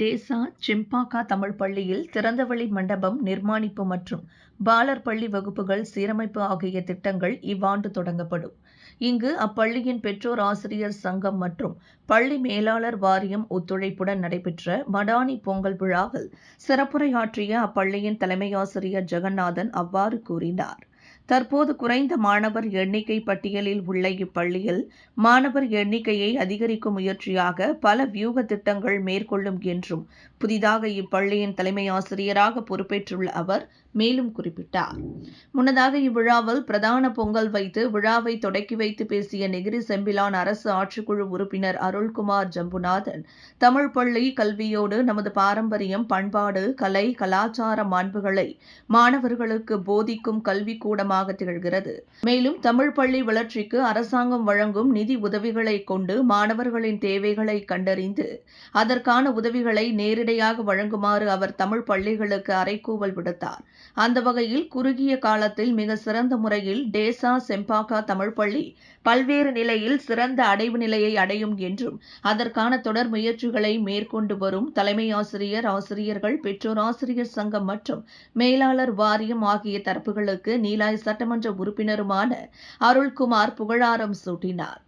DESA சிம்பாக்கா Tamil பள்ளியில் திறந்தவெளி மண்டபம் நிர்மாணிப்பு மற்றும் பாலர் பள்ளி வகுப்புகள் சீரமைப்பு ஆகிய திட்டங்கள் இவ்வாண்டு தொடங்கப்படும். இங்கு அப்பள்ளியின் பெற்றோர் ஆசிரியர் சங்கம் மற்றும் பள்ளி மேலாளர் வாரியம் ஒத்துழைப்புடன் நடைபெற்ற மடானி பொங்கல் விழாவில் சிறப்புரையாற்றிய அப்பள்ளியின் தலைமையாசிரியர் ஜெகநாதன் அவ்வாறு கூறினார். தற்போது குறைந்த மாணவர் எண்ணிக்கை பட்டியலில் உள்ள இப்பள்ளியில் மாணவர் எண்ணிக்கையை அதிகரிக்கும் முயற்சியாக பல வியூக திட்டங்கள் மேற்கொள்ளும் என்றும் புதிதாக இப்பள்ளியின் தலைமை ஆசிரியராக பொறுப்பேற்றுள்ள அவர் மேலும் குறிப்பிட்டார். முன்னதாக இவ்விழாவில் பிரதான பொங்கல் வைத்து விழாவை தொடக்கி வைத்து பேசிய நெகிரி செம்பிலான் அரசு ஆட்சிக்குழு உறுப்பினர் அருள்குமார் ஜம்புநாதன், தமிழ் பள்ளி கல்வியோடு நமது பாரம்பரியம், பண்பாடு, கலை, கலாச்சார மாண்புகளை மாணவர்களுக்கு போதிக்கும் கல்விக்கூடமாக திகழ்கிறது. மேலும் தமிழ் பள்ளி வளர்ச்சிக்கு அரசாங்கம் வழங்கும் நிதி உதவிகளை கொண்டு மாணவர்களின் தேவைகளை கண்டறிந்து அதற்கான உதவிகளை நேரிடையாக வழங்குமாறு அவர் தமிழ் பள்ளிகளுக்கு அறைகூவல் விடுத்தார். அந்த வகையில் குறுகிய காலத்தில் மிக சிறந்த முறையில் டேசா செம்பாக்கா தமிழ் பள்ளி பல்வேறு நிலையில் சிறந்த அடைவு நிலையை அடையும் என்றும் அதற்கான தொடர் முயற்சிகளை மேற்கொண்டு வரும் தலைமை ஆசிரியர், ஆசிரியர்கள், பெற்றோர் ஆசிரியர் சங்கம் மற்றும் மேலாளர் வாரியம் ஆகிய தரப்புகளுக்கு நீலாய் சட்டமன்ற உறுப்பினருமான அருள்குமார் புகழாரம் சூட்டினார்.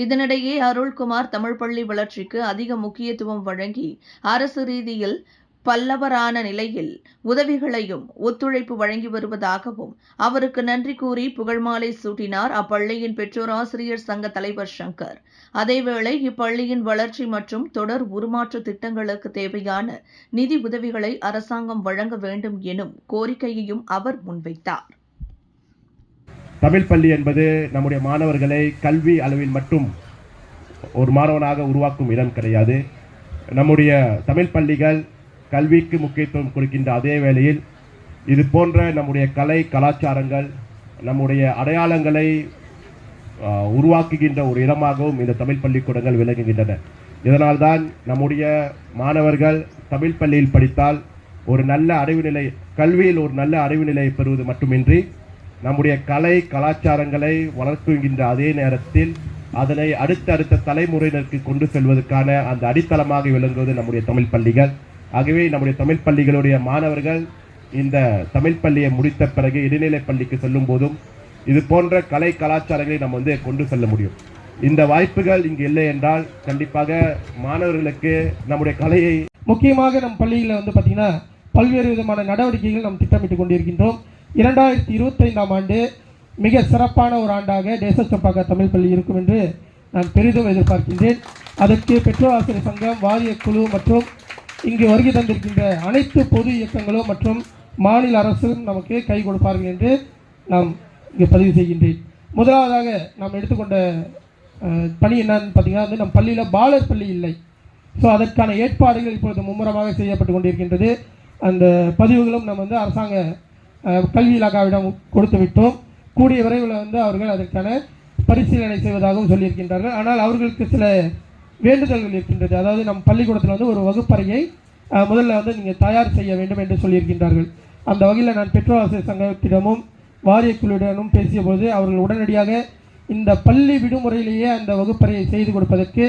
இதனிடையே அருள்குமார் தமிழ் பள்ளி வளர்ச்சிக்கு அதிக முக்கியத்துவம் வழங்கி அரசு ரீதியில் பல்லவரான நிலையில் உதவிகளையும் ஒத்துழைப்பு வழங்கி வருவதாகவும் அவருக்கு நன்றி கூறி புகழ்மாலை சூட்டினார் அப்பள்ளியின் பெற்றோர் ஆசிரியர் சங்க தலைவர் சங்கர். அதேவேளை இப்பள்ளியின் வளர்ச்சி மற்றும் தொடர் உருமாற்ற திட்டங்களுக்கு தேவையான நிதி உதவிகளை அரசாங்கம் வழங்க வேண்டும் எனும் கோரிக்கையையும் அவர் முன்வைத்தார். தமிழ் பள்ளி என்பது நம்முடைய மாணவர்களை கல்வி அளவில் மட்டும் ஒரு மாணவனாக உருவாக்கும் இடம் கிடையாது. நம்முடைய தமிழ் பள்ளிகள் கல்விக்கு முக்கியத்துவம் கொடுக்கின்ற அதே வேளையில் இது போன்ற நம்முடைய கலை, கலாச்சாரங்கள், நம்முடைய அடையாளங்களை உருவாக்குகின்ற ஒரு இடமாகவும் இந்த தமிழ் பள்ளிக்கூடங்கள் விளங்குகின்றன. இதனால்தான் நம்முடைய மாணவர்கள் தமிழ் பள்ளியில் படித்தால் ஒரு நல்ல அறிவு நிலை, கல்வியில் ஒரு நல்ல அறிவு நிலையை பெறுவது மட்டுமின்றி நம்முடைய கலை, கலாச்சாரங்களை வளர்க்குகின்ற அதே நேரத்தில் அதனை அடுத்த தலைமுறையினருக்கு கொண்டு செல்வதற்கான அந்த அடித்தளமாக விளங்குவது நம்முடைய தமிழ் பள்ளிகள். ஆகவே நம்முடைய தமிழ் பள்ளிகளுடைய மாணவர்கள் இந்த தமிழ் பள்ளியை முடித்த பிறகு இடைநிலை பள்ளிக்கு செல்லும் போதும் இது போன்ற கலை, கலாச்சாரங்களை நம்ம கொண்டு செல்ல முடியும். இந்த வாய்ப்புகள் இங்கு இல்லை என்றால் கண்டிப்பாக மாணவர்களுக்கு நம்முடைய கலையை முக்கியமாக நம் பள்ளியில் பார்த்தீங்கன்னா பல்வேறு விதமான நடவடிக்கைகள் நாம் திட்டமிட்டு கொண்டிருக்கின்றோம். 2025ஆம் ஆண்டு மிக சிறப்பான ஒரு ஆண்டாக டேசா சிம்பாக்கா தமிழ் பள்ளி இருக்கும் என்று நான் பெரிதும் எதிர்பார்க்கின்றேன். அதற்கு பெற்றோர் ஆசிரியர் சங்கம், வாரிய குழு மற்றும் இங்கு வருகை தந்திருக்கின்ற அனைத்து பொது இயக்கங்களும் மற்றும் மாநில அரசும் நமக்கு கை கொடுப்பார்கள் என்று நாம் இங்கே பதிவு செய்கின்றேன். முதலாவதாக நாம் எடுத்துக்கொண்ட பணி என்னன்னு பார்த்தீங்கன்னா நம் பள்ளியில் பாலர் பள்ளி இல்லை. ஸோ அதற்கான ஏற்பாடுகள் இப்பொழுது மும்முரமாக செய்யப்பட்டு கொண்டிருக்கின்றது. அந்த பதிவுகளும் நம்ம அரசாங்க கல்வி இலாகாவிடம் கொடுத்து விட்டோம். கூடிய விரைவில் அவர்கள் அதற்கான பரிசீலனை செய்வதாகவும் சொல்லியிருக்கின்றார்கள். ஆனால் அவர்களுக்கு சில வேண்டுதல்கள் இருக்கின்றது. அதாவது நம் பள்ளிக்கூடத்தில் ஒரு வகுப்பறையை முதல்ல நீங்கள் தயார் செய்ய வேண்டும் என்று சொல்லியிருக்கின்றார்கள். அந்த வகையில் நான் பெற்றோர் ஆசிரியர் சங்கத்திடமும் வாரிய குழுவிடமும் பேசிய போது அவர்கள் உடனடியாக இந்த பள்ளி விடுமுறையிலேயே அந்த வகுப்பறையை செய்து கொடுப்பதற்கு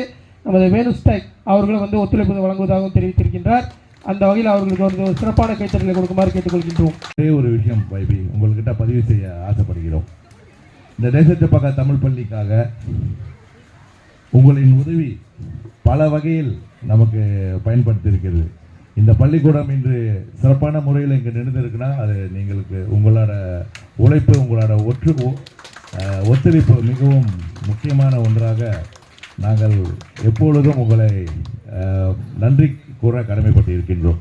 நமது வேணுஸ்டாக் அவர்களும் ஒத்துழைப்பு வழங்குவதாகவும் தெரிவித்திருக்கின்றார். அந்த வகையில் அவர்களுக்கு ஒரு சிறப்பான கைத்தறலை கொடுக்குமாறு கேட்டுக்கொள்கின்றோம். ஒரு விஷயம் வைபி உங்கள்கிட்ட பதிவு செய்ய ஆசைப்படுகிறோம். இந்த டேசா சிம்பாக்கா தமிழ் பள்ளிக்காக உங்களின் உதவி பல வகையில் நமக்கு பயன்படுத்தியிருக்கிறது. இந்த பள்ளிக்கூடம் இன்று சிறப்பான முறையில் இங்கே நின்றுருக்குன்னா அது நீங்களுக்கு உங்களோட உழைப்பு, உங்களோட ஒத்துழைப்பு மிகவும் முக்கியமான ஒன்றாக நாங்கள் எப்பொழுதும் உங்களை நன்றி கூற கடமைப்பட்டு இருக்கின்றோம்.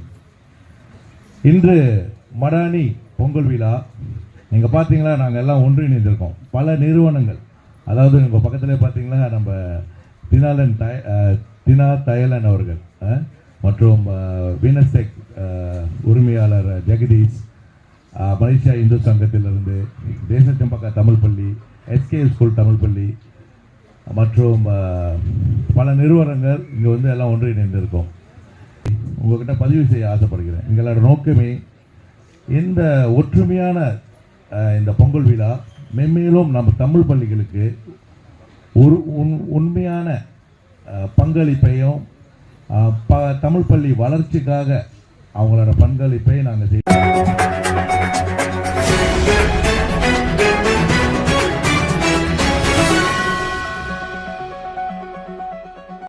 இன்று மடானி பொங்கல் விழா நீங்கள் பார்த்தீங்களா, நாங்கள் எல்லாம் ஒன்றிணைந்திருக்கோம். பல நிறுவனங்கள், அதாவது உங்கள் பக்கத்திலே பார்த்தீங்களா நம்ம தினா தயலன் அவர்கள் மற்றும் வீனஸ்டெக் உரிமையாளர் ஜெகதீஷ், மலேசியா இந்து சங்கத்திலிருந்து டேசா சிம்பாக்கா தமிழ் பள்ளி, எஸ்கே ஸ்கூல் தமிழ் பள்ளி மற்றும் பல நிறுவனங்கள் இங்கே எல்லாம் ஒன்றிணைந்திருக்கோம். உங்கள்கிட்ட பதிவு செய்ய ஆசைப்படுகிறேன். எங்களோட நோக்கமே இந்த ஒற்றுமையான இந்த பொங்கல் விழா மென்மேலும் நம்ம தமிழ் பள்ளிகளுக்கு ஒரு உண்மையான பங்களிப்பையும் தமிழ் பள்ளி வளர்ச்சிக்காக அவங்களோட பங்களிப்பை நாங்கள் செய்ய